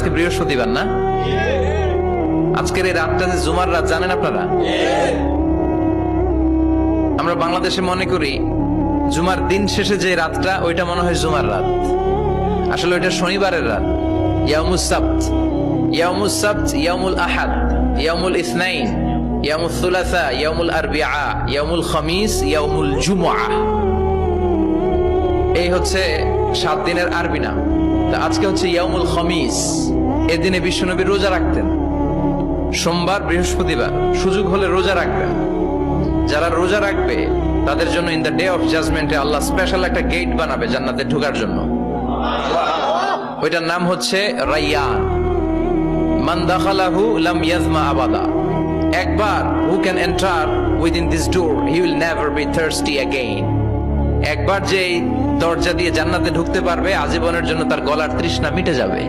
আজকে বৃহস্পতিবার না? আজকের এই রাতটা যে জুমার রাত, জানেন আপনারা? আমরা বাংলাদেশে মনে করি জুমার দিন শেষে যে রাতটা, ওইটা মনে হয় জুমার রাত। আসলে ওইটা শনিবারের রাত। ইয়াউমুস সাবত, ইয়াউমুস সাবত, ইয়াউমুল আহাদ, ইয়াউমুল ইসনাইন, ইয়াউমুল সুলাসা, ইয়াউমুল আরবিআ, ইয়াউমুল খামিস, ইয়াউমুল জুমআ। এই হচ্ছে 7 দিনের আরবি নাম। তা আজকে হচ্ছে ইয়াউমুল খামিস। এদিনে বিশ্বনবী রোজা রাখতেন। সোমবার, বৃহস্পতিবার সুযোগ হলে রোজা রাখবেন। যারা রোজা রাখবে তাদের জন্য ইন দ্য ডে অফ জাজমেন্টে আল্লাহ স্পেশাল একটা গেট বানাবে জান্নাতে ঢোকার জন্য। ওইটার নাম হচ্ছে রাইয়ান। মান দাখালাহু লাম ইয়াজমা আবাদা। একবার who can enter within this door he will never be thirsty again. একবার যে দরজা দিয়ে জান্নাতে ঢুকতে পারবে, আজীবনের জন্য তার গলার তৃষ্ণা মিটে যাবে।